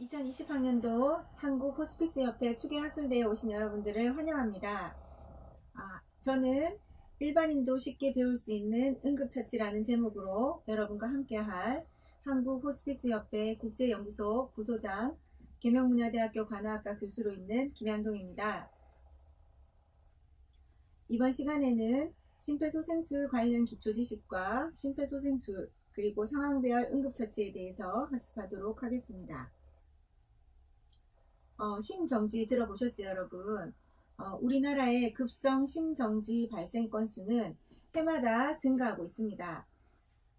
2020학년도 한국호스피스협회 추계학술대회에 오신 여러분들을 환영합니다. 저는 일반인도 쉽게 배울 수 있는 응급처치라는 제목으로 여러분과 함께할 한국호스피스협회 국제연구소 부소장, 계명문화대학교 관악학과 교수로 있는 김양동입니다. 이번 시간에는 심폐소생술 관련 기초지식과 심폐소생술 그리고 상황별 응급처치에 대해서 학습하도록 하겠습니다. 심정지 들어보셨죠, 여러분? 우리나라의 급성 심정지 발생 건수는 해마다 증가하고 있습니다.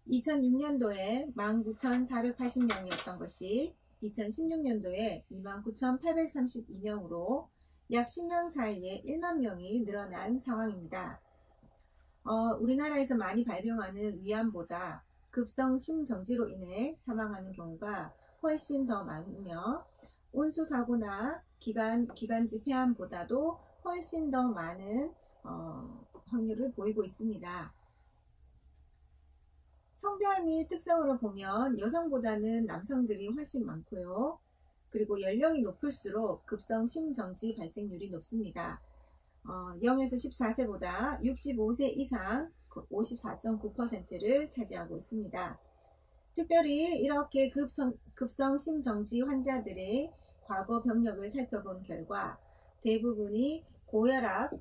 2006년도에 19,480명이었던 것이 2016년도에 29,832명으로 약 10년 사이에 1만 명이 늘어난 상황입니다. 우리나라에서 많이 발병하는 위암보다 급성 심정지로 인해 사망하는 경우가 훨씬 더 많으며 운수사고나 기관지 폐암보다도 훨씬 더 많은 확률을 보이고 있습니다. 성별 및 특성으로 보면 여성보다는 남성들이 훨씬 많고요. 그리고 연령이 높을수록 급성 심정지 발생률이 높습니다. 0에서 14세보다 65세 이상 54.9%를 차지하고 있습니다. 특별히 이렇게 급성 심정지 환자들의 과거 병력을 살펴본 결과 대부분이 고혈압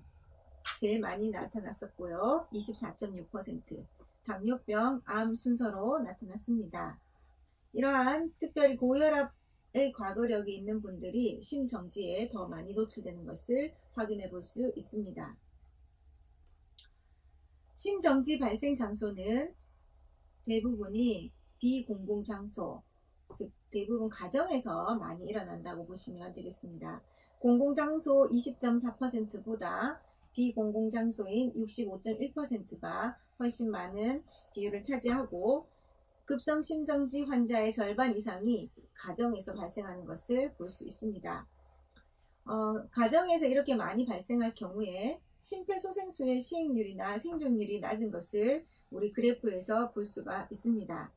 제일 많이 나타났었고요. 24.6%, 당뇨병, 암 순서로 나타났습니다. 이러한 특별히 고혈압의 과거력이 있는 분들이 심정지에 더 많이 노출되는 것을 확인해 볼 수 있습니다. 심정지 발생 장소는 대부분이 비공공장소, 즉 대부분 가정에서 많이 일어난다고 보시면 되겠습니다. 공공장소 20.4%보다 비공공장소인 65.1%가 훨씬 많은 비율을 차지하고 급성 심정지 환자의 절반 이상이 가정에서 발생하는 것을 볼 수 있습니다. 가정에서 이렇게 많이 발생할 경우에 심폐소생술의 시행률이나 생존율이 낮은 것을 우리 그래프에서 볼 수가 있습니다.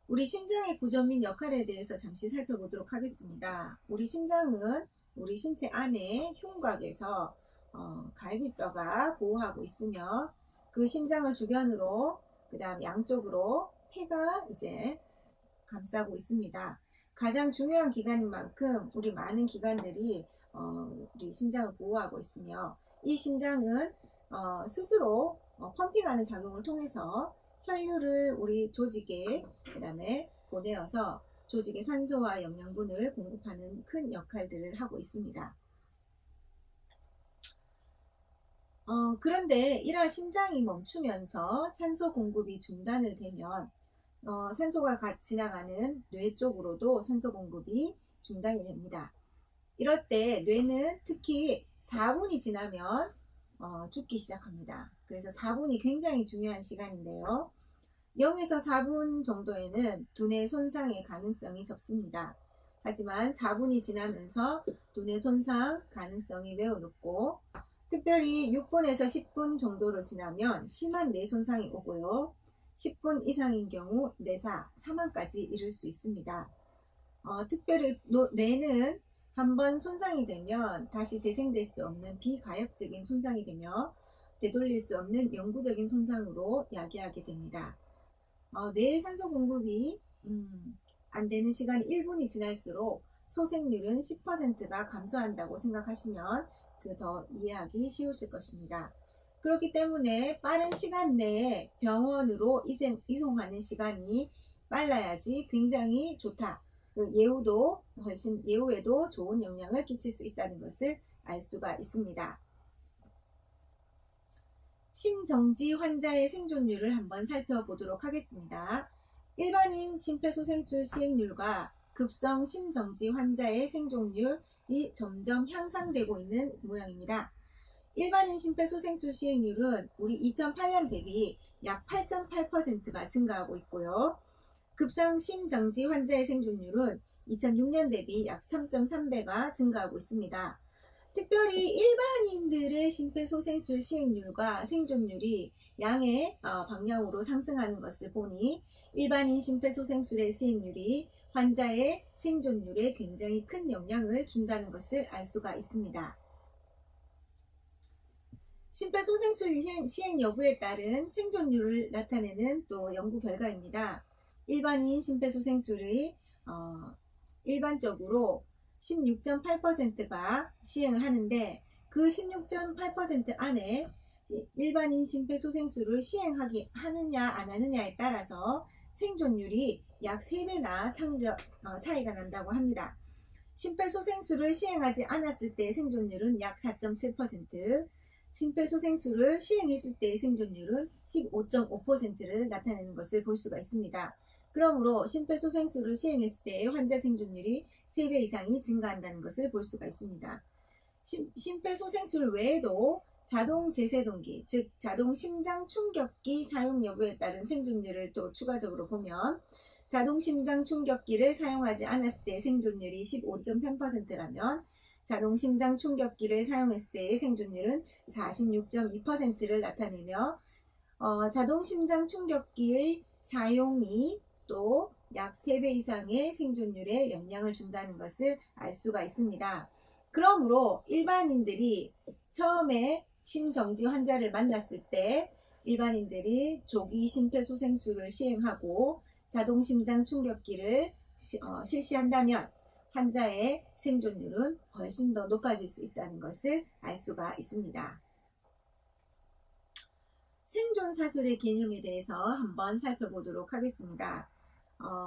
우리 심장의 구조 및 역할에 대해서 잠시 살펴보도록 하겠습니다. 우리 심장은 우리 신체 안에 흉곽에서 갈비뼈가 보호하고 있으며 그 심장을 주변으로 그 다음 양쪽으로 폐가 이제 감싸고 있습니다. 가장 중요한 기관인 만큼 우리 많은 기관들이 우리 심장을 보호하고 있으며 이 심장은 스스로 펌핑하는 작용을 통해서 혈류를 우리 조직에 그 다음에 보내어서 조직에 산소와 영양분을 공급하는 큰 역할들을 하고 있습니다. 그런데 이러한 심장이 멈추면서 산소 공급이 중단을 되면 산소가 지나가는 뇌 쪽으로도 산소 공급이 중단이 됩니다. 이럴 때 뇌는 특히 4분이 지나면 죽기 시작합니다. 그래서 4분이 굉장히 중요한 시간인데요. 0에서 4분 정도에는 두뇌 손상의 가능성이 적습니다. 하지만 4분이 지나면서 두뇌 손상 가능성이 매우 높고 특별히 6분에서 10분 정도로 지나면 심한 뇌 손상이 오고요. 10분 이상인 경우 뇌사, 사망까지 이를 수 있습니다. 특별히 뇌는 한번 손상이 되면 다시 재생될 수 없는 비가역적인 손상이 되며 되돌릴 수 없는 영구적인 손상으로 야기하게 됩니다. 뇌의 산소 공급이 안 되는 시간이 1분이 지날수록 소생률은 10%가 감소한다고 생각하시면 더 이해하기 쉬우실 것입니다. 그렇기 때문에 빠른 시간 내에 병원으로 이송하는 시간이 빨라야지 굉장히 좋다. 예후에도 좋은 영향을 끼칠 수 있다는 것을 알 수가 있습니다. 심정지 환자의 생존율을 한번 살펴보도록 하겠습니다. 일반인 심폐소생술 시행률과 급성 심정지 환자의 생존율이 점점 향상되고 있는 모양입니다. 일반인 심폐소생술 시행률은 우리 2008년 대비 약 8.8%가 증가하고 있고요. 급성 심정지 환자의 생존율은 2006년 대비 약 3.3배가 증가하고 있습니다. 특별히 일반인들의 심폐소생술 시행률과 생존율이 양의 방향으로 상승하는 것을 보니 일반인 심폐소생술의 시행률이 환자의 생존율에 굉장히 큰 영향을 준다는 것을 알 수가 있습니다. 심폐소생술 시행 여부에 따른 생존율을 나타내는 또 연구 결과입니다. 일반인 심폐소생술의 일반적으로 16.8%가 시행을 하는데 그 16.8% 안에 일반인 심폐소생술을 하느냐 안 하느냐에 따라서 생존율이 약 3배나 차이가 난다고 합니다. 심폐소생술을 시행하지 않았을 때의 생존율은 약 4.7%, 심폐소생술을 시행했을 때의 생존율은 15.5%를 나타내는 것을 볼 수가 있습니다. 그러므로 심폐소생술을 시행했을 때의 환자 생존율이 3배 이상이 증가한다는 것을 볼 수가 있습니다. 심폐소생술 외에도 자동 제세동기, 즉 자동 심장 충격기 사용 여부에 따른 생존율을 또 추가적으로 보면 자동 심장 충격기를 사용하지 않았을 때의 생존율이 15.3%라면 자동 심장 충격기를 사용했을 때의 생존율은 46.2%를 나타내며 자동 심장 충격기의 사용이 또 약 3배 이상의 생존율에 영향을 준다는 것을 알 수가 있습니다. 그러므로 일반인들이 처음에 심정지 환자를 만났을 때 일반인들이 조기 심폐소생술을 시행하고 자동 심장 충격기를 실시한다면 환자의 생존율은 훨씬 더 높아질 수 있다는 것을 알 수가 있습니다. 생존사술의 개념에 대해서 한번 살펴보도록 하겠습니다.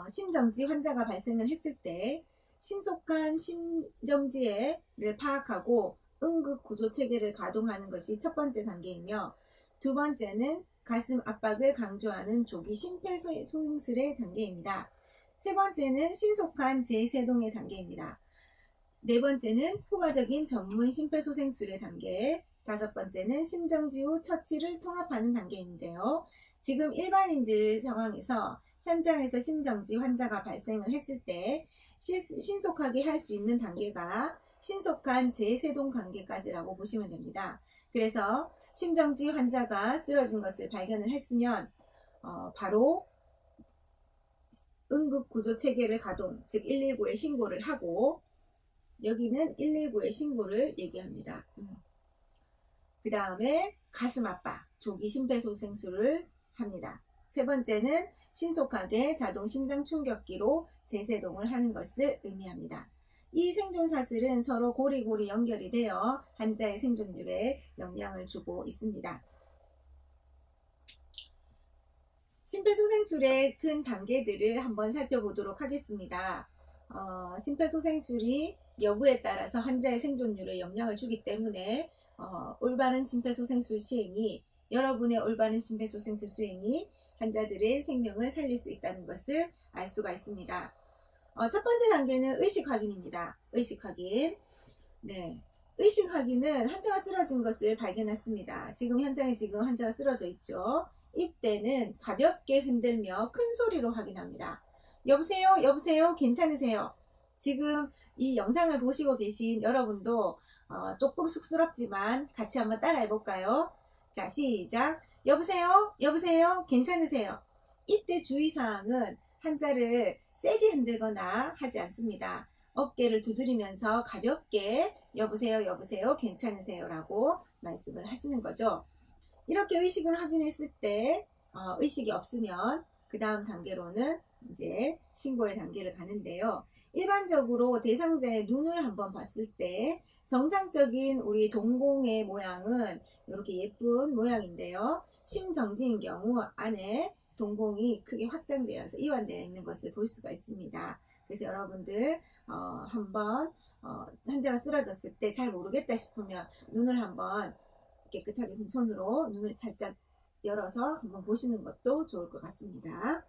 심정지 환자가 발생을 했을 때 신속한 심정지를 파악하고 응급구조체계를 가동하는 것이 첫 번째 단계이며 두 번째는 가슴 압박을 강조하는 조기 심폐소생술의 단계입니다. 세 번째는 신속한 재세동의 단계입니다. 네 번째는 포괄적인 전문 심폐소생술의 단계, 다섯 번째는 심정지 후 처치를 통합하는 단계인데요. 지금 일반인들 상황에서 현장에서 심정지 환자가 발생을 했을 때 신속하게 할 수 있는 단계가 신속한 재세동 단계까지라고 보시면 됩니다. 그래서 심정지 환자가 쓰러진 것을 발견을 했으면 바로 응급구조체계를 가동, 즉 119에 신고를 하고 여기는 119에 신고를 얘기합니다. 그 다음에 가슴 압박, 조기 심폐소생술을 합니다. 세 번째는 신속하게 자동 심장 충격기로 재세동을 하는 것을 의미합니다. 이 생존사슬은 서로 고리고리 연결이 되어 환자의 생존율에 영향을 주고 있습니다. 심폐소생술의 큰 단계들을 한번 살펴보도록 하겠습니다. 심폐소생술이 여부에 따라서 환자의 생존율에 영향을 주기 때문에 올바른 심폐소생술 시행이 여러분의 올바른 심폐소생술 수행이 환자들의 생명을 살릴 수 있다는 것을 알 수가 있습니다. 첫 번째 단계는 의식 확인입니다. 의식 확인. 네. 의식 확인은 환자가 쓰러진 것을 발견했습니다. 지금 현장에 환자가 쓰러져 있죠. 이때는 가볍게 흔들며 큰 소리로 확인합니다. 여보세요? 여보세요? 괜찮으세요? 지금 이 영상을 보시고 계신 여러분도 조금 쑥스럽지만 같이 한번 따라 해볼까요? 자, 시작! 여보세요? 여보세요? 괜찮으세요? 이때 주의사항은 환자를 세게 흔들거나 하지 않습니다. 어깨를 두드리면서 가볍게 여보세요? 여보세요? 괜찮으세요? 라고 말씀을 하시는 거죠. 이렇게 의식을 확인했을 때 의식이 없으면 그 다음 단계로는 이제 신고의 단계를 가는데요. 일반적으로 대상자의 눈을 한번 봤을 때 정상적인 우리 동공의 모양은 이렇게 예쁜 모양인데요. 심정지인 경우 안에 동공이 크게 확장되어서 이완되어 있는 것을 볼 수가 있습니다. 그래서 여러분들 한번 환자가 쓰러졌을 때 잘 모르겠다 싶으면 눈을 한번 깨끗하게 손으로 눈을 살짝 열어서 한번 보시는 것도 좋을 것 같습니다.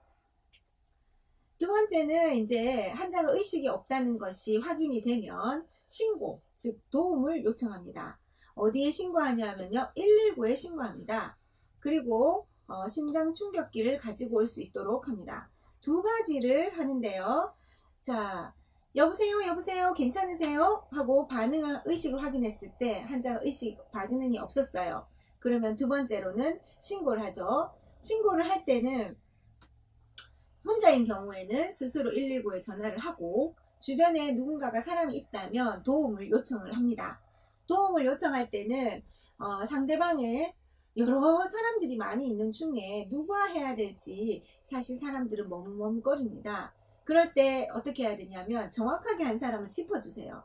두 번째는 이제 환자가 의식이 없다는 것이 확인이 되면 신고, 즉 도움을 요청합니다. 어디에 신고하냐면요, 119에 신고합니다. 그리고 심장 충격기를 가지고 올 수 있도록 합니다. 두 가지를 하는데요. 자, 여보세요, 여보세요, 괜찮으세요? 하고 의식을 확인했을 때 환자가 의식 반응이 없었어요. 그러면 두 번째로는 신고를 하죠. 신고를 할 때는 혼자인 경우에는 스스로 119에 전화를 하고 주변에 누군가가 사람이 있다면 도움을 요청을 합니다. 도움을 요청할 때는 상대방을 여러 사람들이 많이 있는 중에 누가 해야 될지 사실 사람들은 머뭇거립니다. 그럴 때 어떻게 해야 되냐면 정확하게 한 사람을 짚어주세요.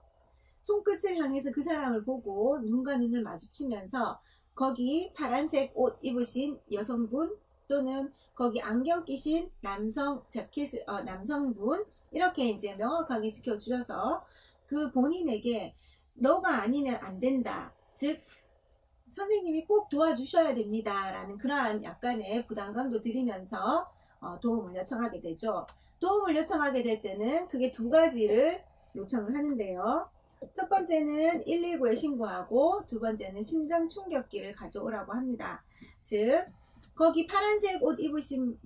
손끝을 향해서 그 사람을 보고 눈과 눈을 마주치면서 거기 파란색 옷 입으신 여성분 또는 거기 안경 끼신 남성분 이렇게 이제 명확하게 지켜주셔서 그 본인에게 너가 아니면 안 된다. 즉 선생님이 꼭 도와주셔야 됩니다. 라는 그러한 약간의 부담감도 드리면서 도움을 요청하게 되죠. 도움을 요청하게 될 때는 그게 두 가지를 요청을 하는데요. 첫 번째는 119에 신고하고 두 번째는 심장 충격기를 가져오라고 합니다. 즉 거기 파란색 옷 입으신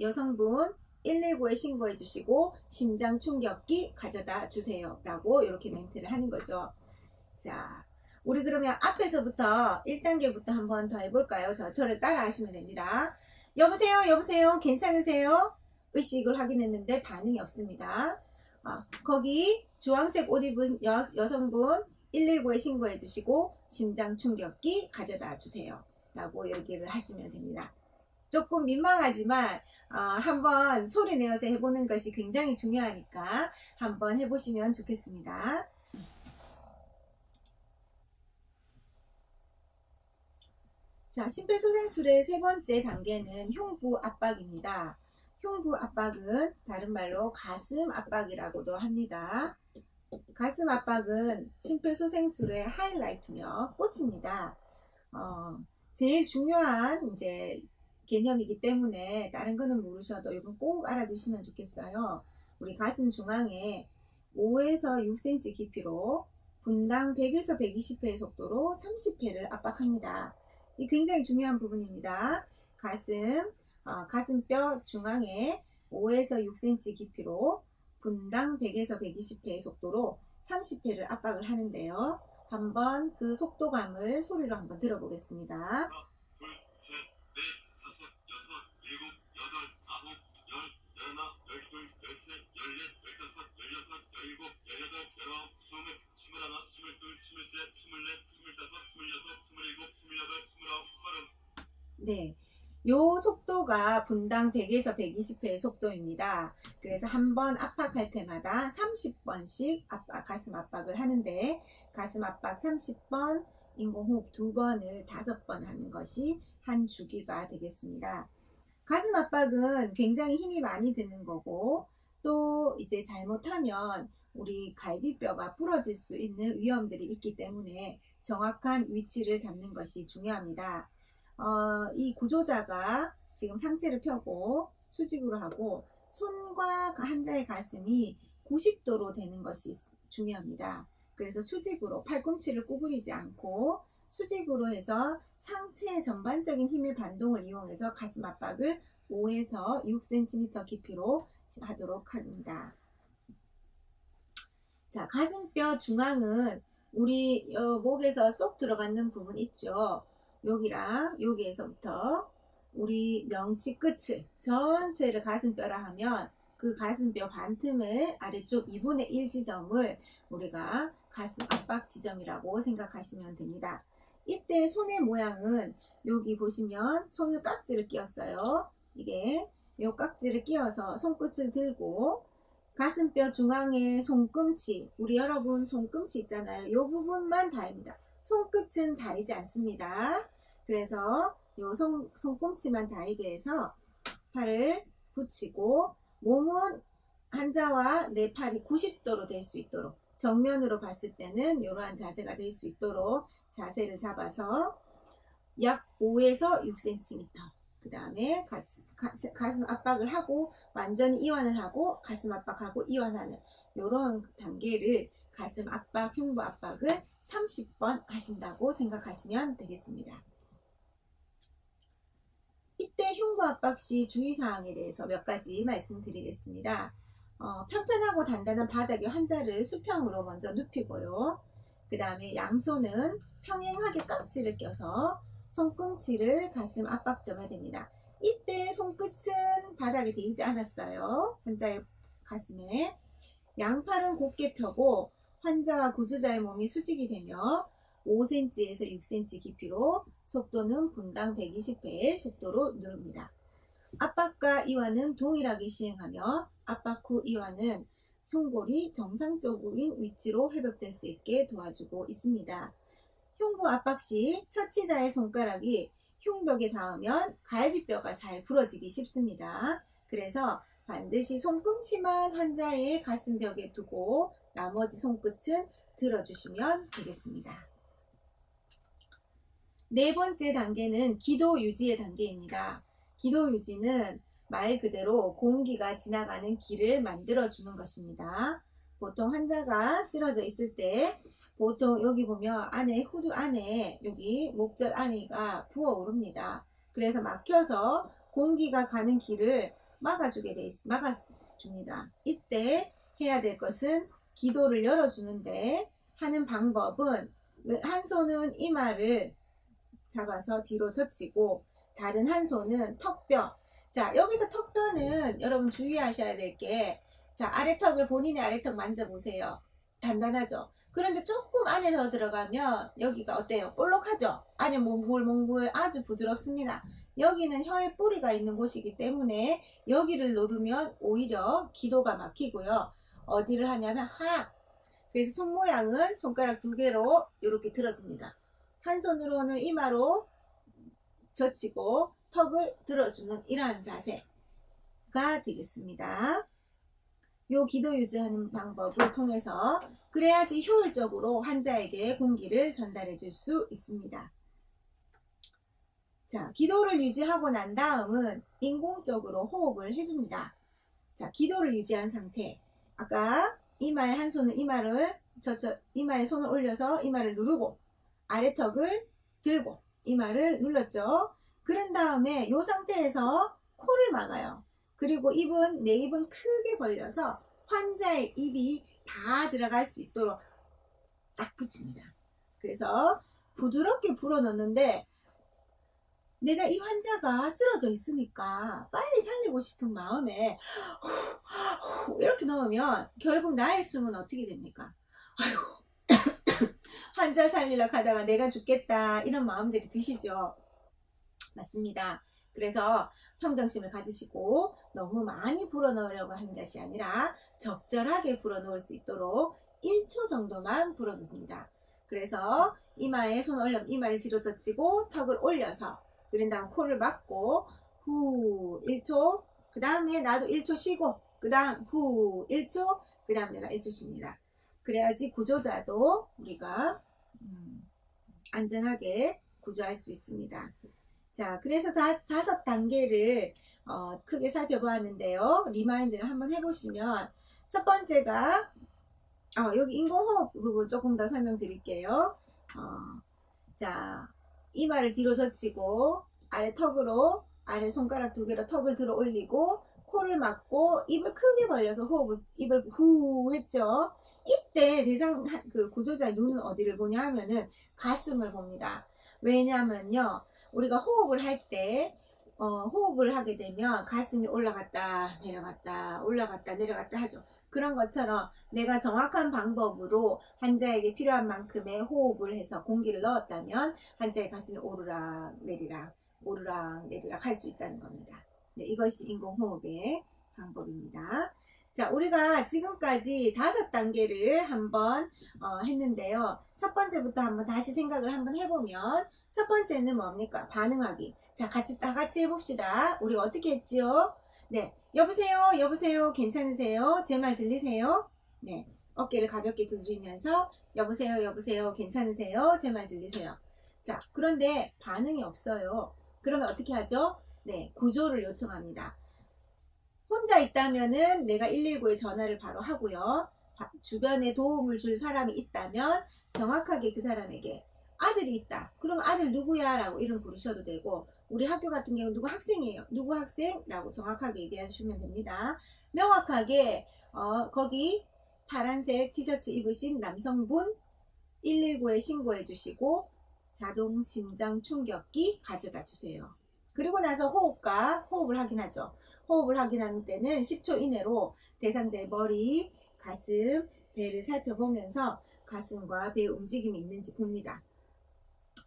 여성분 119에 신고해 주시고 심장 충격기 가져다 주세요 라고 이렇게 멘트를 하는 거죠. 자, 우리 그러면 앞에서부터 1단계부터 한번 더 해볼까요? 저를 따라 하시면 됩니다. 여보세요, 여보세요, 괜찮으세요? 의식을 확인했는데 반응이 없습니다. 거기 주황색 옷 입은 여성분 119에 신고해 주시고 심장 충격기 가져다 주세요 라고 얘기를 하시면 됩니다. 조금 민망하지만 한번 소리 내어서 해보는 것이 굉장히 중요하니까 한번 해보시면 좋겠습니다. 자, 심폐소생술의 세 번째 단계는 흉부 압박입니다. 흉부 압박은 다른 말로 가슴 압박이라고도 합니다. 가슴 압박은 심폐소생술의 하이라이트며 꽃입니다. 제일 중요한 이제 개념이기 때문에 다른 거는 모르셔도 이건 꼭 알아두시면 좋겠어요. 우리 가슴 중앙에 5에서 6cm 깊이로 분당 100에서 120회의 속도로 30회를 압박합니다. 이 굉장히 중요한 부분입니다. 가슴뼈 중앙에 5에서 6cm 깊이로 분당 100에서 120회의 속도로 30회를 압박을 하는데요. 한번 그 속도감을 소리로 한번 들어보겠습니다. 하나, 둘, 셋, 넷, 다섯, 여섯, 일곱, 여덟, 아홉, 열, 열하나, 열둘, 열셋, 열넷, 열다섯, 열여섯, 열일곱, 열여덟, 열아홉, 스물, 스물하나, 스물둘, 스물셋, 스물넷, 스물다섯, 스물여섯, 스물일곱, 스물여덟, 스물아홉, 서른. 네. 요 속도가 분당 100에서 120회의 속도입니다. 그래서 한 번 압박할 때마다 30번씩 가슴 압박을 하는데 가슴 압박 30번, 인공호흡 2번을 5번 하는 것이 한 주기가 되겠습니다. 가슴 압박은 굉장히 힘이 많이 드는 거고 또 이제 잘못하면 우리 갈비뼈가 부러질 수 있는 위험들이 있기 때문에 정확한 위치를 잡는 것이 중요합니다. 이 구조자가 지금 상체를 펴고 수직으로 하고 손과 환자의 가슴이 90도로 되는 것이 중요합니다. 그래서 수직으로 팔꿈치를 구부리지 않고 수직으로 해서 상체의 전반적인 힘의 반동을 이용해서 가슴 압박을 5에서 6cm 깊이로 하도록 합니다. 자, 가슴뼈 중앙은 우리 목에서 쏙 들어가는 부분 있죠. 여기랑 여기에서부터 우리 명치 끝을 전체를 가슴뼈라 하면 그 가슴뼈 반틈의 아래쪽 2분의 1 지점을 우리가 가슴 압박 지점이라고 생각하시면 됩니다. 이때 손의 모양은 여기 보시면 손을 깍지를 끼웠어요. 이게 요 깍지를 끼워서 손끝을 들고 가슴뼈 중앙에 손꿈치, 우리 여러분 손꿈치 있잖아요. 이 부분만 닿습니다. 손끝은 닿이지 않습니다. 그래서 요 손꿈치만 닿이게 해서 팔을 붙이고 몸은 환자와 내 팔이 90도로 될 수 있도록 정면으로 봤을 때는 이러한 자세가 될 수 있도록 자세를 잡아서 약 5에서 6cm 그 다음에 가슴 압박을 하고 완전히 이완을 하고 가슴 압박하고 이완하는 이런 단계를 가슴 압박, 흉부 압박을 30번 하신다고 생각하시면 되겠습니다. 이때 흉부 압박 시 주의사항에 대해서 몇 가지 말씀드리겠습니다. 편편하고 단단한 바닥에 환자를 수평으로 먼저 눕히고요. 그 다음에 양손은 평행하게 깍지를 껴서 손꿈치를 가슴 압박점에 댑니다. 이때 손끝은 바닥에 대이지 않았어요. 환자의 가슴에. 양팔은 곧게 펴고 환자와 구조자의 몸이 수직이 되며 5cm에서 6cm 깊이로 속도는 분당 120회의 속도로 누릅니다. 압박과 이완은 동일하게 시행하며 압박 후 이완은 흉골이 정상적인 위치로 회복될 수 있게 도와주고 있습니다. 흉부 압박 시 처치자의 손가락이 흉벽에 닿으면 갈비뼈가 잘 부러지기 쉽습니다. 그래서 반드시 손꿈치만 환자의 가슴벽에 두고 나머지 손끝은 들어주시면 되겠습니다. 네 번째 단계는 기도 유지의 단계입니다. 기도 유지는 말 그대로 공기가 지나가는 길을 만들어주는 것입니다. 보통 환자가 쓰러져 있을 때 보통 여기 보면 안에 후두 안에 여기 목젖 안에가 부어오릅니다. 그래서 막혀서 공기가 가는 길을 막아줍니다. 이때 해야 될 것은 기도를 열어주는데 하는 방법은 한 손은 이마를 잡아서 뒤로 젖히고 다른 한 손은 턱뼈. 자, 여기서 턱뼈는 여러분 주의하셔야 될 게, 자, 아래턱을 본인의 아래턱 만져보세요. 단단하죠? 그런데 조금 안에 더 들어가면 여기가 어때요? 볼록하죠? 안에 몽글몽글 아주 부드럽습니다. 여기는 혀의 뿌리가 있는 곳이기 때문에 여기를 누르면 오히려 기도가 막히고요. 어디를 하냐면 하악. 그래서 손 모양은 손가락 2개로 이렇게 들어줍니다. 한 손으로는 이마로 젖히고 턱을 들어주는 이러한 자세가 되겠습니다. 요 기도 유지하는 방법을 통해서 그래야지 효율적으로 환자에게 공기를 전달해 줄 수 있습니다. 자, 기도를 유지하고 난 다음은 인공적으로 호흡을 해줍니다. 자, 기도를 유지한 상태. 아까 이마에 한 손은 이마에 손을 올려서 이마를 누르고 아래턱을 들고 이마를 눌렀죠. 그런 다음에 이 상태에서 코를 막아요. 그리고 내 입은 크게 벌려서 환자의 입이 다 들어갈 수 있도록 딱 붙입니다. 그래서 부드럽게 불어넣는데 내가 이 환자가 쓰러져 있으니까 빨리 살리고 싶은 마음에 이렇게 넣으면 결국 나의 숨은 어떻게 됩니까? 아이고 환자 살리려고 하다가 내가 죽겠다 이런 마음들이 드시죠. 맞습니다. 그래서 평정심을 가지시고 너무 많이 불어넣으려고 하는 것이 아니라 적절하게 불어넣을 수 있도록 1초 정도만 불어넣습니다. 그래서 이마에 손을 올려 이마를 뒤로 젖히고 턱을 올려서 그린 다음 코를 막고 후 1초 그 다음에 나도 1초 쉬고 그 다음 후 1초 그 다음 내가 1초 쉽니다. 그래야지 구조자도 우리가 안전하게 구조할 수 있습니다. 자, 그래서 5단계를 크게 살펴보았는데요. 리마인드를 한번 해보시면 첫 번째가 여기 인공호흡 부분 조금 더 설명드릴게요. 자, 이마를 뒤로 젖히고 아래 턱으로 아래 손가락 2개로 턱을 들어 올리고 코를 막고 입을 크게 벌려서 입을 후 했죠. 이때 그 구조자의 눈은 어디를 보냐 하면은 가슴을 봅니다. 왜냐면요 우리가 호흡을 할 때 호흡을 하게 되면 가슴이 올라갔다 내려갔다 올라갔다 내려갔다 하죠. 그런 것처럼 내가 정확한 방법으로 환자에게 필요한 만큼의 호흡을 해서 공기를 넣었다면 환자의 가슴이 오르락 내리락 오르락 내리락 할 수 있다는 겁니다. 네, 이것이 인공호흡의 방법입니다. 자, 우리가 지금까지 5단계를 한번 했는데요. 첫 번째부터 한번 다시 생각을 한번 해보면 첫 번째는 뭡니까? 반응하기. 자, 다 같이 해봅시다. 우리가 어떻게 했지요? 네, 여보세요, 여보세요, 괜찮으세요? 제 말 들리세요? 네, 어깨를 가볍게 두드리면서 여보세요, 여보세요, 괜찮으세요? 제 말 들리세요? 자, 그런데 반응이 없어요. 그러면 어떻게 하죠? 네, 구조를 요청합니다. 혼자 있다면은 내가 119에 전화를 바로 하고요. 주변에 도움을 줄 사람이 있다면 정확하게 그 사람에게 아들이 있다. 그럼 아들 누구야? 라고 이름 부르셔도 되고 우리 학교 같은 경우 누구 학생이에요. 누구 학생? 라고 정확하게 얘기해 주시면 됩니다. 명확하게 거기 파란색 티셔츠 입으신 남성분 119에 신고해 주시고 자동 심장 충격기 가져다 주세요. 그리고 나서 호흡을 확인하죠. 호흡을 확인하는 때는 10초 이내로 대상자의 머리, 가슴, 배를 살펴보면서 가슴과 배의 움직임이 있는지 봅니다.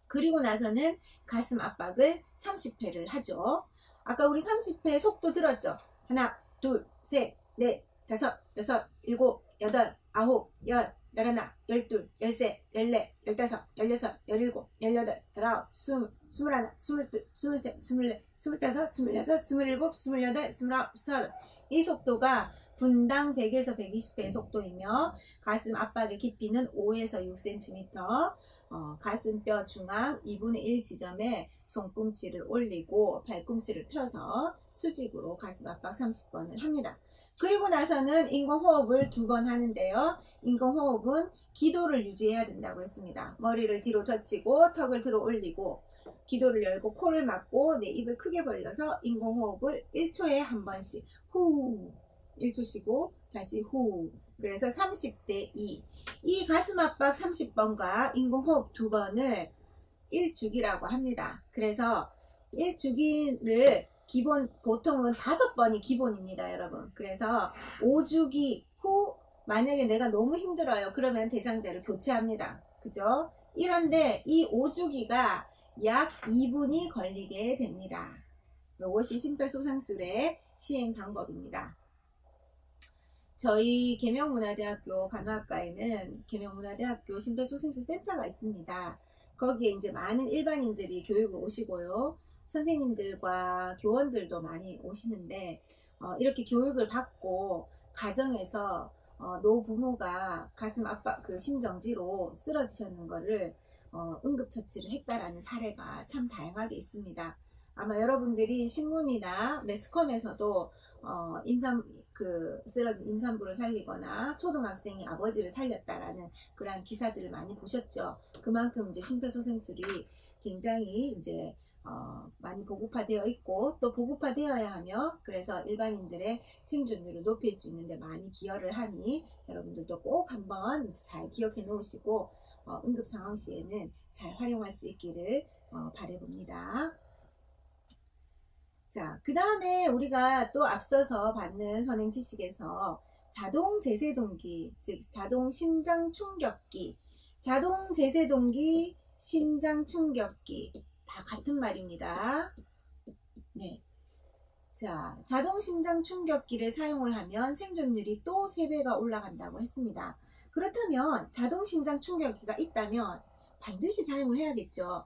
그리고 나서는 가슴 압박을 30회를 하죠. 아까 우리 30회 속도 들었죠? 하나, 둘, 셋, 넷, 다섯, 여섯, 일곱, 여덟, 아홉, 열, 열하나, 열둘, 열세, 열네, 열다섯, 열여섯, 열일곱, 열여덟, 열아홉, 스물, 스물하나, 스물둘, 스물셋, 스물넷, 스물다섯, 스물여섯, 스물일곱, 스물여덟, 스물아홉, 서른. 이 속도가 분당 100에서 120회의 속도이며 가슴 압박의 깊이는 5에서 6cm, 가슴뼈 중앙 2분의 1 지점에 손꿈치를 올리고 발꿈치를 펴서 수직으로 가슴 압박 30번을 합니다. 그리고 나서는 인공호흡을 2번 하는데요. 인공호흡은 기도를 유지해야 된다고 했습니다. 머리를 뒤로 젖히고 턱을 들어 올리고 기도를 열고 코를 막고 내 입을 크게 벌려서 인공호흡을 1초에 한 번씩 후 1초 쉬고 다시 후. 그래서 30대 2. 이 가슴 압박 30번과 인공호흡 2번을 1주기라고 합니다. 그래서 1주기를 기본 보통은 5번이 기본입니다, 여러분. 그래서 5주기 후 만약에 내가 너무 힘들어요. 그러면 대상자를 교체합니다. 그죠? 이런데 이 5주기가 약 2분이 걸리게 됩니다. 이것이 심폐소생술의 시행 방법입니다. 저희 계명문화대학교 간호학과에는 계명문화대학교 심폐소생술센터가 있습니다. 거기에 이제 많은 일반인들이 교육을 오시고요. 선생님들과 교원들도 많이 오시는데 이렇게 교육을 받고 가정에서 노부모가 가슴 압박 심정지로 쓰러지셨는 거를 응급처치를 했다라는 사례가 참 다양하게 있습니다. 아마 여러분들이 신문이나 매스컴에서도 쓰러진 임산부를 살리거나 초등학생이 아버지를 살렸다라는 그러한 기사들을 많이 보셨죠. 그만큼 이제 심폐소생술이 굉장히 이제 많이 보급화되어 있고 또 보급화되어야 하며 그래서 일반인들의 생존율을 높일 수 있는데 많이 기여를 하니 여러분들도 꼭 한번 잘 기억해 놓으시고 응급 상황 시에는 잘 활용할 수 있기를 바라봅니다. 자, 그 다음에 우리가 또 앞서서 받는 선행 지식에서 자동 제세동기, 즉 자동 심장 충격기, 자동 제세동기, 심장 충격기 다 같은 말입니다. 네. 자, 자동 심장 충격기를 사용을 하면 생존율이 또 3배가 올라간다고 했습니다. 그렇다면 자동 심장 충격기가 있다면 반드시 사용을 해야겠죠.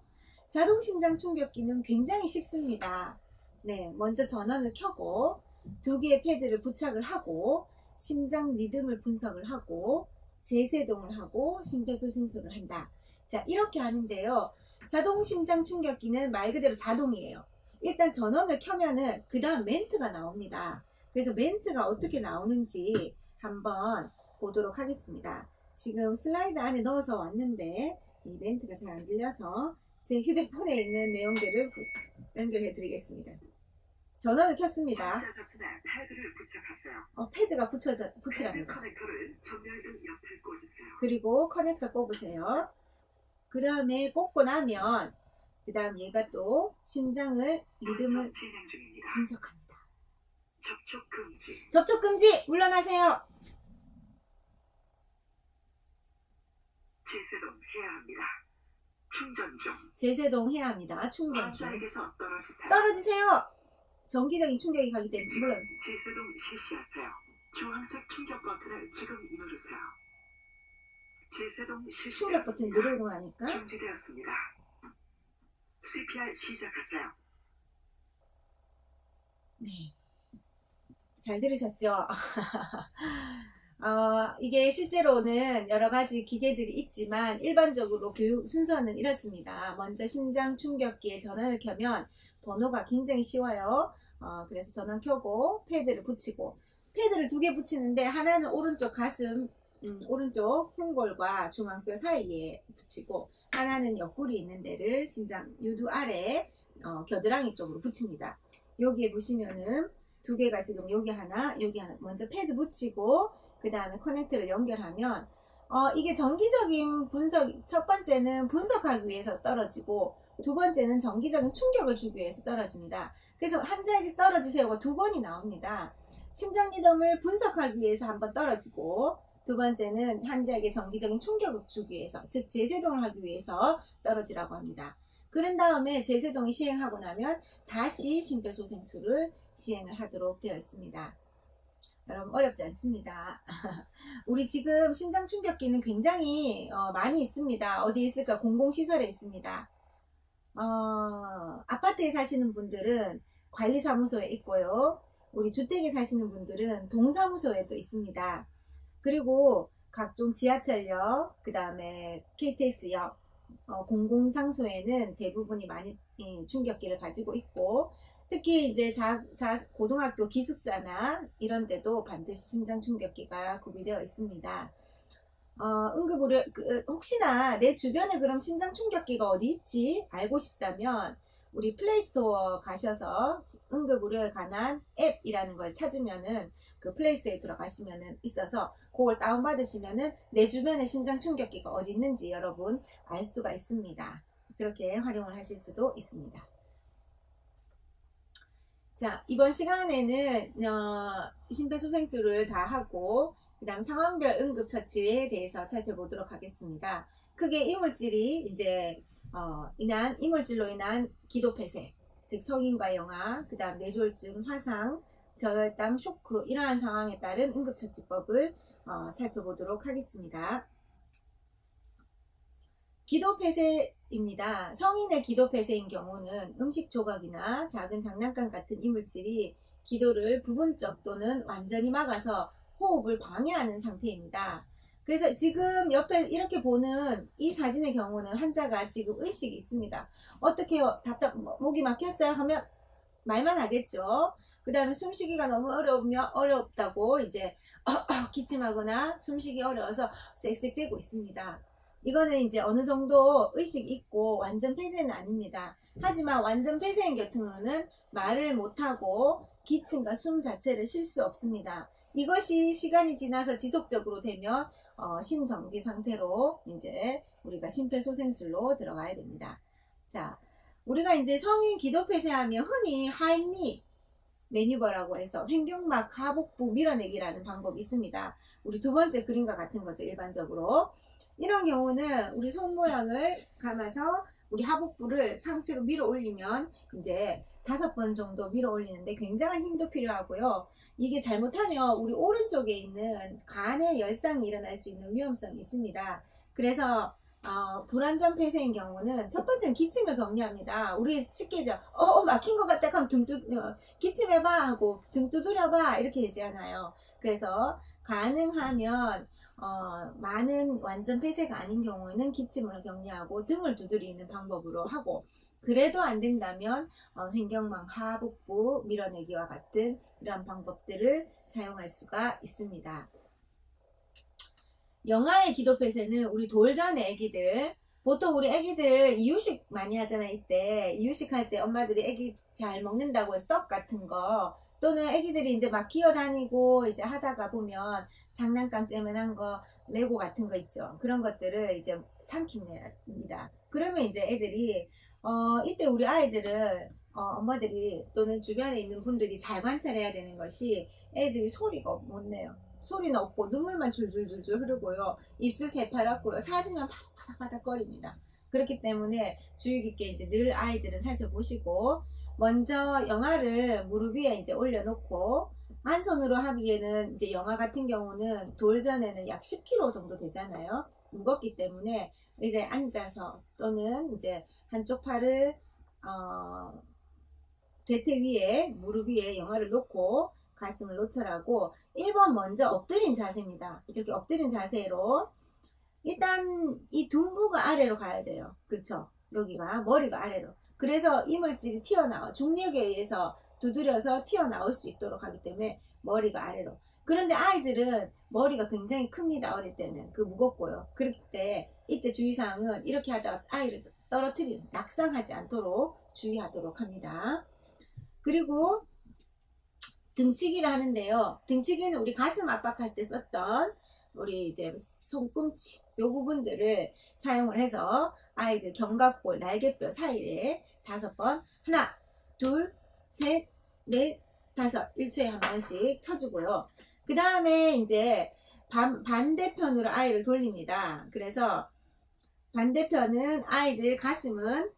자동 심장 충격기는 굉장히 쉽습니다. 네, 먼저 전원을 켜고 2개의 패드를 부착을 하고 심장 리듬을 분석을 하고 제세동을 하고 심폐소생술을 한다. 자, 이렇게 하는데요. 자동 심장 충격기는 말 그대로 자동이에요. 일단 전원을 켜면은 그 다음 멘트가 나옵니다. 그래서 멘트가 어떻게 나오는지 한번 보도록 하겠습니다. 지금 슬라이드 안에 넣어서 왔는데 이 멘트가 잘 안 들려서 제 휴대폰에 있는 내용들을 연결해 드리겠습니다. 전원을 켰습니다. 패드를 부착하세요. 패드가 붙이랍니다. 커넥터를 전멸등 옆에 꽂으세요. 그리고 커넥터 꼽으세요. 그 다음에 꽂고 나면 그 다음 얘가 또 심장을 리듬을 진행 중입니다. 분석합니다. 접촉 금지. 접촉 금지! 물러나세요. 제세동 해야 합니다. 충전 중. 제세동 해야 합니다. 충전 중. 환자에게서 떨어지세요. 떨어지세요. 전기적인 충격이 가기 때문에 물론 제세동 실시하세요. 주황색 충격 버튼을 지금 누르세요. 제세동 실시. 충격 버튼 누르고 나니까 중지되었습니다. CPR 시작하세요. 네. 잘 들으셨죠? 이게 실제로는 여러 가지 기계들이 있지만 일반적으로 교육 순서는 이렇습니다. 먼저 심장 충격기에 전원을 켜면 번호가 굉장히 쉬워요. 그래서 전원 켜고 패드를 붙이고 패드를 2개 붙이는데 하나는 오른쪽 가슴 오른쪽 흉골과 중앙뼈 사이에 붙이고 하나는 옆구리 있는 데를 심장 유두 아래 겨드랑이 쪽으로 붙입니다. 여기에 보시면은 두 개가 지금 여기 하나 먼저 패드 붙이고 그 다음에 커넥터를 연결하면 이게 정기적인 분석, 첫 번째는 분석하기 위해서 떨어지고 두 번째는 정기적인 충격을 주기 위해서 떨어집니다. 그래서 환자에게 떨어지세요가 두 번이 나옵니다. 심장 리듬을 분석하기 위해서 한번 떨어지고 두 번째는 환자에게 정기적인 충격을 주기 위해서, 즉 제세동을 하기 위해서 떨어지라고 합니다. 그런 다음에 제세동이 시행하고 나면 다시 심폐소생술을 시행을 하도록 되어 있습니다. 여러분 어렵지 않습니다. 우리 지금 심장 충격기는 굉장히 많이 있습니다. 어디 있을까? 공공시설에 있습니다. 아파트에 사시는 분들은 관리사무소에 있고요. 우리 주택에 사시는 분들은 동사무소에 또 있습니다. 그리고 각종 지하철역, 그 다음에 KTX역, 공공상소에는 대부분이 많이 충격기를 가지고 있고, 특히 이제 고등학교 기숙사나 이런 데도 반드시 심장 충격기가 구비되어 있습니다. 응급의료, 혹시나 내 주변에 그럼 심장 충격기가 어디 있지 알고 싶다면 우리 플레이스토어 가셔서 응급의료에 관한 앱이라는 걸 찾으면은 그 플레이스토어에 들어가시면은 있어서 그걸 다운받으시면은 내 주변에 심장 충격기가 어디 있는지 여러분 알 수가 있습니다. 그렇게 활용을 하실 수도 있습니다. 자, 이번 시간에는 심폐소생술을 다 하고 그 다음 상황별 응급처치에 대해서 살펴보도록 하겠습니다. 크게 이물질이 이제 이물질로 인한 기도폐쇄, 즉 성인과 영아, 그 다음 뇌졸중, 화상, 저혈당, 쇼크 이러한 상황에 따른 응급처치법을 살펴보도록 하겠습니다. 기도폐쇄입니다. 성인의 기도폐쇄인 경우는 음식 조각이나 작은 장난감 같은 이물질이 기도를 부분적 또는 완전히 막아서 호흡을 방해하는 상태입니다. 그래서 지금 옆에 이렇게 보는 이 사진의 경우는 환자가 지금 의식이 있습니다. 어떻게요? 목이 막혔어요? 하면 말만 하겠죠. 그 다음에 숨쉬기가 너무 어렵다고 이제 기침하거나 숨쉬기 어려워서 쌕쌕대고 있습니다. 이거는 이제 어느 정도 의식 있고 완전 폐쇄는 아닙니다. 하지만 완전 폐쇄인 경우는 말을 못하고 기침과 숨 자체를 쉴 수 없습니다. 이것이 시간이 지나서 지속적으로 되면 심정지 상태로 이제 우리가 심폐소생술로 들어가야 됩니다. 자, 우리가 이제 성인 기도폐쇄하면 흔히 하임니 매뉴버라고 해서 횡격막 하복부 밀어내기라는 방법이 있습니다. 우리 두 번째 그림과 같은 거죠. 일반적으로 이런 경우는 우리 손 모양을 감아서 우리 하복부를 상체로 밀어 올리면 이제 5번 정도 밀어 올리는데 굉장한 힘도 필요하고요. 이게 잘못하면 우리 오른쪽에 있는 간에 열상이 일어날 수 있는 위험성이 있습니다. 그래서 불완전 폐쇄인 경우는 첫 번째는 기침을 격리합니다. 우리 쉽게죠. 막힌 것 같다 하면 기침해봐 하고 등 두드려봐 이렇게 얘기하잖아요. 그래서 가능하면 많은 완전 폐쇄가 아닌 경우에는 기침을 격리하고 등을 두드리는 방법으로 하고, 그래도 안 된다면 횡격막 하복부 밀어내기와 같은 이런 방법들을 사용할 수가 있습니다. 영아의 기도폐쇄는 우리 돌전의 애기들, 보통 우리 애기들 이유식 많이 하잖아요. 이때 이유식 할 때 엄마들이 애기 잘 먹는다고 해서 떡 같은 거, 또는 애기들이 이제 막 기어다니고 이제 하다가 보면 장난감 째면한 거, 레고 같은 거 있죠. 그런 것들을 이제 삼킵니다. 그러면 이제 애들이 이때 우리 아이들을 엄마들이 또는 주변에 있는 분들이 잘 관찰해야 되는 것이 애들이 소리가 못 내요. 소리는 없고 눈물만 줄줄줄줄 흐르고요. 입술 새파랗고요. 사지만 바닥바닥바닥 거립니다. 그렇기 때문에 주의 깊게 이제 늘 아이들은 살펴보시고, 먼저 영아를 무릎 위에 이제 올려놓고 한 손으로 하기에는 이제 영아 같은 경우는 돌전에는 약 10kg 정도 되잖아요. 무겁기 때문에 이제 앉아서 또는 이제 한쪽 팔을 대퇴 위에 무릎 위에 영아를 놓고 가슴을 노출하고 1번 먼저 엎드린 자세입니다. 이렇게 엎드린 자세로 일단 이 둔부가 아래로 가야 돼요. 그렇죠? 여기가 머리가 아래로. 그래서 이물질이 튀어나와 중력에 의해서 두드려서 튀어나올 수 있도록 하기 때문에 머리가 아래로. 그런데 아이들은 머리가 굉장히 큽니다. 어릴 때는. 그 무겁고요. 그렇기 때문에 이때 주의사항은 이렇게 하다가 아이를 떨어뜨리는, 낙상하지 않도록 주의하도록 합니다. 그리고 등치기를 하는데요. 등치기는 우리 가슴 압박할 때 썼던 우리 이제 손꿈치 요 부분들을 사용을 해서 아이들 견갑골, 날개뼈 사이에 5번 하나, 둘, 셋, 넷, 다섯 1초에 한 번씩 쳐주고요. 그 다음에 이제 반대편으로 아이를 돌립니다. 그래서 반대편은 아이들 가슴은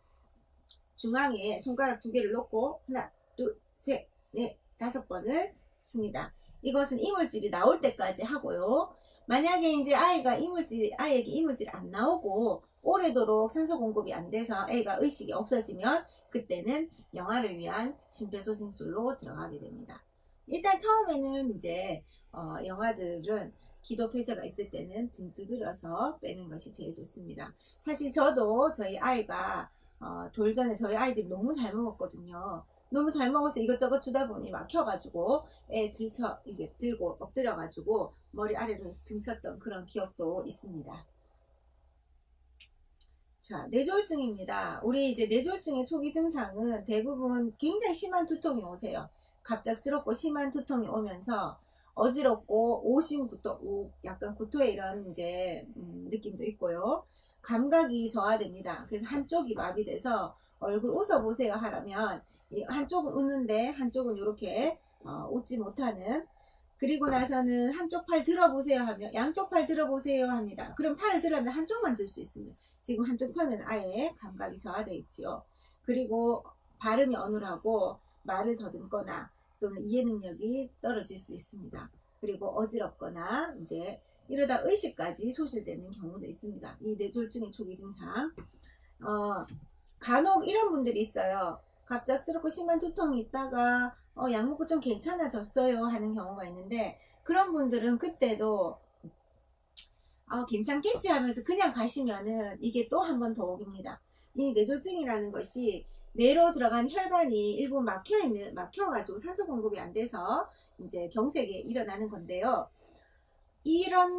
중앙에 손가락 2개를 놓고 하나, 둘, 셋, 넷, 5번을 칩니다. 이것은 이물질이 나올 때까지 하고요. 만약에 이제 아이에게 이물질이 안 나오고 오래도록 산소 공급이 안 돼서 애가 의식이 없어지면 그때는 영아를 위한 심폐소생술로 들어가게 됩니다. 일단 처음에는 이제 영아들은 기도 폐쇄가 있을 때는 등 두드려서 빼는 것이 제일 좋습니다. 사실 저도 저희 아이가 돌전에 저희 아이들이 너무 잘 먹었거든요. 너무 잘 먹어서 이것저것 주다 보니 막혀가지고 애 이게 들고 엎드려가지고 머리 아래로 해서 등쳤던 그런 기억도 있습니다. 자, 뇌졸중입니다. 우리 이제 뇌졸중의 초기 증상은 대부분 굉장히 심한 두통이 오세요. 갑작스럽고 심한 두통이 오면서 어지럽고 약간 구토의 이런 이제 느낌도 있고요. 감각이 저하됩니다. 그래서 한쪽이 마비돼서 얼굴 웃어보세요 하라면 한쪽은 웃는데 한쪽은 이렇게 웃지 못하는, 그리고 나서는 한쪽 팔 들어보세요 하면 양쪽 팔 들어보세요 합니다. 그럼 팔을 들으면 한쪽만 들 수 있습니다. 지금 한쪽 편은 아예 감각이 저하되어 있죠. 그리고 발음이 어눌하고 말을 더듬거나 또는 이해 능력이 떨어질 수 있습니다. 그리고 어지럽거나 이제 이러다 의식까지 소실되는 경우도 있습니다. 이 뇌졸중의 초기 증상. 간혹 이런 분들이 있어요. 갑작스럽고 심한 두통이 있다가 약 먹고 좀 괜찮아졌어요 하는 경우가 있는데, 그런 분들은 그때도 괜찮겠지 하면서 그냥 가시면은 이게 또 한 번 더 오깁니다. 이 뇌졸중이라는 것이 뇌로 들어간 혈관이 일부 막혀가지고 산소 공급이 안 돼서 이제 경색이 일어나는 건데요.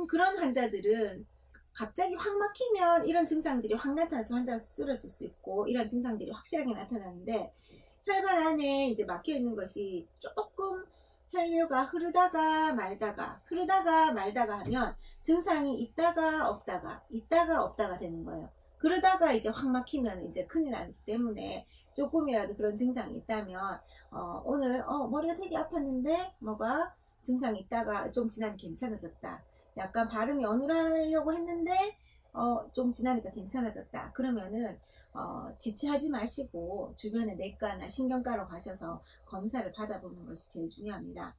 그런 환자들은 갑자기 확 막히면 이런 증상들이 확 나타나서 환자가 쓰러질 수 있고 이런 증상들이 확실하게 나타나는데, 혈관 안에 이제 막혀 있는 것이 조금 혈류가 흐르다가 말다가 하면 증상이 있다가 없다가 되는 거예요. 그러다가 이제 확 막히면 이제 큰일 나기 때문에 조금이라도 그런 증상이 있다면 오늘 머리가 되게 아팠는데 뭐가 증상이 있다가 좀 지나면 괜찮아졌다. 약간 발음이 어눌하려고 했는데 좀 지나니까 괜찮아졌다. 그러면은 지체하지 마시고 주변에 내과나 신경과로 가셔서 검사를 받아보는 것이 제일 중요합니다.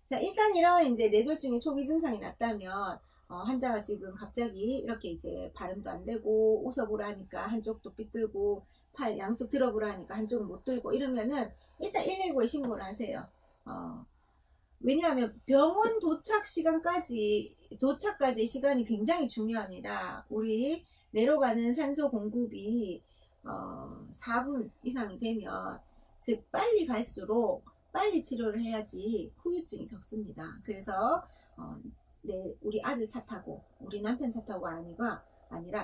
자, 일단 이런 이제 뇌졸중의 초기 증상이 났다면 환자가 지금 갑자기 이렇게 이제 발음도 안 되고 웃어보라 하니까 한쪽도 삐뚤고 팔 양쪽 들어보라 하니까 한쪽은 못 들고 이러면은 일단 119에 신고를 하세요. 왜냐하면 병원 도착까지의 시간이 굉장히 중요합니다. 우리 뇌로 가는 산소 공급이 4분 이상이 되면, 즉 빨리 갈수록 빨리 치료를 해야지 후유증이 적습니다. 그래서 우리 아들 차 타고 우리 남편 차 타고 아니라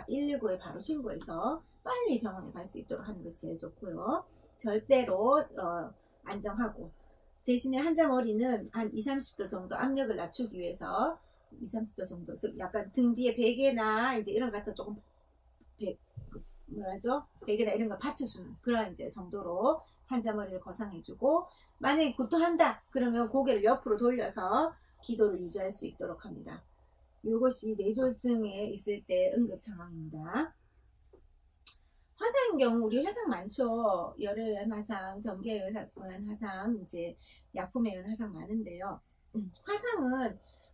119에 바로 신고해서 빨리 병원에 갈 수 있도록 하는 것이 제일 좋고요. 절대로 안정하고, 대신에 환자 머리는 한 20-30도 정도 압력을 낮추기 위해서 20-30도 정도, 즉 약간 등 뒤에 베개나 이제 이런 것 같은 조금 베개나 이런 거 받쳐주는 그런 이제 정도로 환자 머리를 거상해주고, 만약에 구토한다 그러면 고개를 옆으로 돌려서 기도를 유지할 수 있도록 합니다. 이것이 뇌졸중에 있을 때 응급 상황입니다. 화상인 경우 우리 화상 많죠. 열에 의한 화상, 전기에 의한 화상, 이제 약품에 의한 화상 많은데요.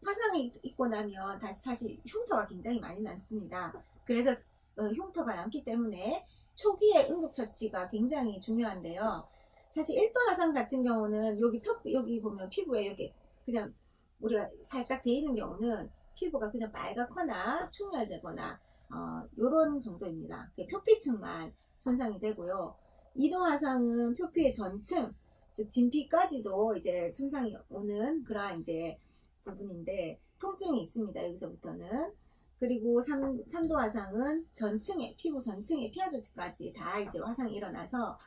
화상이 있고 나면 다시 사실 흉터가 굉장히 많이 남습니다. 그래서 흉터가 남기 때문에 초기의 응급처치가 굉장히 중요한데요. 사실 1도 화상 같은 경우는 여기 보면 피부에 이렇게 그냥 우리가 살짝 돼 있는 경우는 피부가 그냥 빨갛거나 충혈되거나 요런 정도입니다. 표피층만 손상이 되고요. 2도 화상은 표피의 전층, 즉 진피까지도 이제 손상이 오는 그러한 이제 부분인데 통증이 있습니다. 여기서부터는. 그리고 3도 화상은 피부 전층의 피하 조직까지 다 이제 화상이 일어나서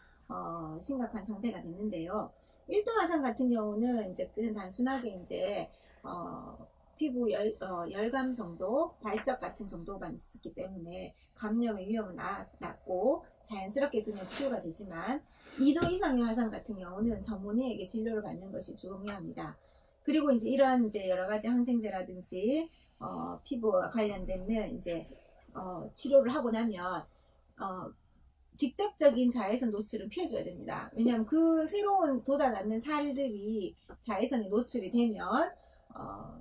심각한 상태가 됐는데요. 1도 화상 같은 경우는 이제 그냥 단순하게 이제 피부 열감 정도, 발적 같은 정도만 있었기 때문에 감염의 위험은 낮고 자연스럽게 그냥 치유가 되지만 2도 이상의 화상 같은 경우는 전문의에게 진료를 받는 것이 중요합니다. 그리고 이제 이런 이제 여러 가지 항생제라든지 피부와 관련된 이제 치료를 하고 나면 직접적인 자외선 노출은 피해줘야 됩니다. 왜냐하면 그 새로운 돋아나는 살들이 자외선에 노출이 되면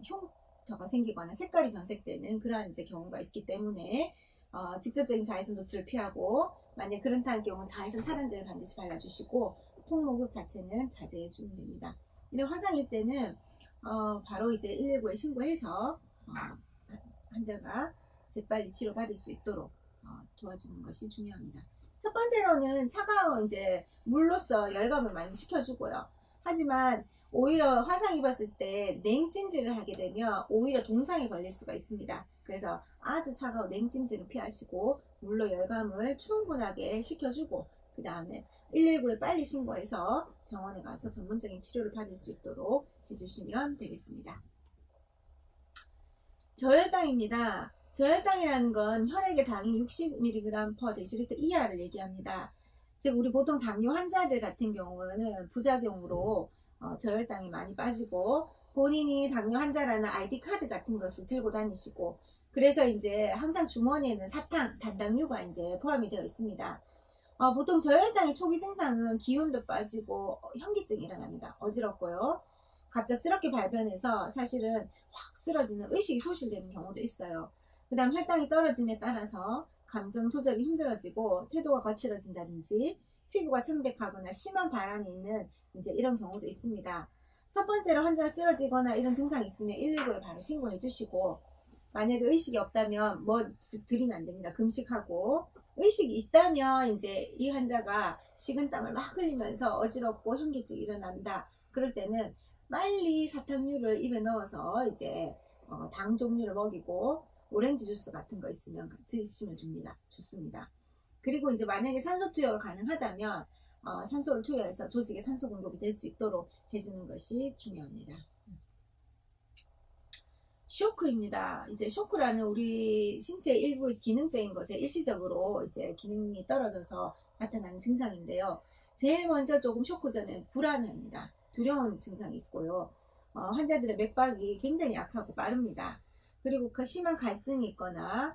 흉터가 생기거나 색깔이 변색되는 그러한 이제 경우가 있기 때문에 직접적인 자외선 노출을 피하고 만약 그렇다는 경우는 자외선 차단제를 반드시 발라주시고 통목욕 자체는 자제해 주면 됩니다. 이런 화상일 때는 바로 이제 119에 신고해서 환자가 재빨리 치료받을 수 있도록 도와주는 것이 중요합니다. 첫 번째로는 차가운 이제 물로써 열감을 많이 식혀주고요. 하지만 오히려 화상 입었을 때 냉찜질을 하게 되면 오히려 동상에 걸릴 수가 있습니다. 그래서 아주 차가운 냉찜질을 피하시고 물로 열감을 충분하게 식혀주고 그 다음에 119에 빨리 신고해서 병원에 가서 전문적인 치료를 받을 수 있도록 해주시면 되겠습니다. 저혈당입니다. 저혈당이라는 건 혈액의 당이 60mg/dL 이하를 얘기합니다. 즉 우리 보통 당뇨 환자들 같은 경우는 부작용으로 저혈당이 많이 빠지고 본인이 당뇨 환자라는 아이디 카드 같은 것을 들고 다니시고 그래서 이제 항상 주머니에는 사탕, 단당류가 이제 포함이 되어 있습니다. 보통 저혈당의 초기 증상은 기운도 빠지고 현기증이 일어납니다. 어지럽고요. 갑작스럽게 발변해서 사실은 확 쓰러지는 의식이 소실되는 경우도 있어요. 그 다음 혈당이 떨어짐에 따라서 감정 조절이 힘들어지고 태도가 거칠어진다든지 피부가 청백하거나 심한 발한이 있는 이제 이런 경우도 있습니다. 첫 번째로 환자가 쓰러지거나 이런 증상이 있으면 119에 바로 신고해 주시고 만약에 의식이 없다면 뭐 드리면 안 됩니다. 금식하고 의식이 있다면 이제 이 환자가 식은땀을 막 흘리면서 어지럽고 현기증이 일어난다. 그럴 때는 빨리 사탕류를 입에 넣어서 이제 당 종류를 먹이고 오렌지 주스 같은 거 있으면 드시면 좋습니다. 그리고 이제 만약에 산소 투여가 가능하다면 산소를 투여해서 조직에 산소 공급이 될 수 있도록 해주는 것이 중요합니다. 쇼크입니다. 이제 쇼크라는 우리 신체 일부 기능적인 것에 일시적으로 이제 기능이 떨어져서 나타나는 증상인데요. 제일 먼저 조금 쇼크 전에 불안합니다. 두려운 증상이 있고요. 환자들의 맥박이 굉장히 약하고 빠릅니다. 그리고 그 심한 갈증이 있거나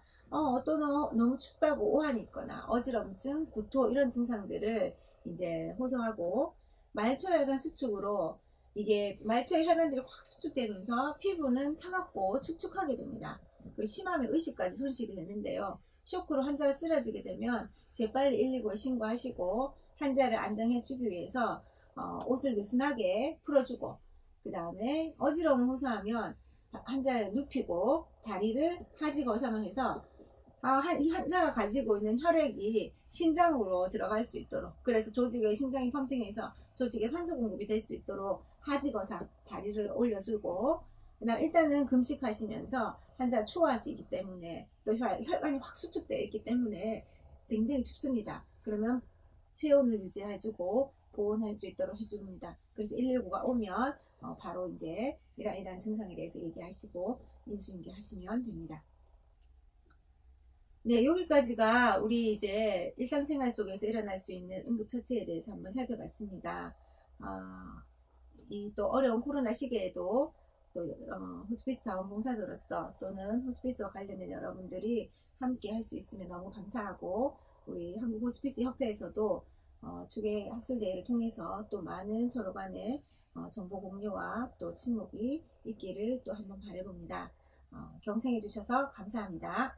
또 너무 춥다고 오한이 있거나 어지럼증, 구토 이런 증상들을 이제 호소하고 말초혈관 수축으로 이게 말초의 혈관들이 확 수축되면서 피부는 차갑고 축축하게 됩니다. 그 심하면 의식까지 손실이 되는데요. 쇼크로 환자가 쓰러지게 되면 재빨리 119에 신고하시고 환자를 안정해주기 위해서 옷을 느슨하게 풀어주고 그 다음에 어지러움을 호소하면 환자를 눕히고 다리를 하지거sam을 해서 환자가 가지고 있는 혈액이 심장으로 들어갈 수 있도록 그래서 조직에 심장이 펌핑해서 조직에 산소 공급이 될 수 있도록 하지거상 다리를 올려주고 그다음 일단은 금식하시면서 환자가 추워하시기 때문에 또 혈관이 확 수축되어 있기 때문에 굉장히 춥습니다. 그러면 체온을 유지해주고 보온할 수 있도록 해줍니다. 그래서 119가 오면 바로 이제 이러한 증상에 대해서 얘기하시고 인수인계 하시면 됩니다. 네, 여기까지가 우리 이제 일상생활 속에서 일어날 수 있는 응급처치에 대해서 한번 살펴봤습니다. 이 또 어려운 코로나 시기에도 또 호스피스 자원봉사자로서 또는 호스피스와 관련된 여러분들이 함께 할 수 있으면 너무 감사하고 우리 한국 호스피스 협회에서도 주계 학술대회를 통해서 또 많은 서로 간의 정보 공유와 또 친목이 있기를 또 한번 바라봅니다. 경청해 주셔서 감사합니다.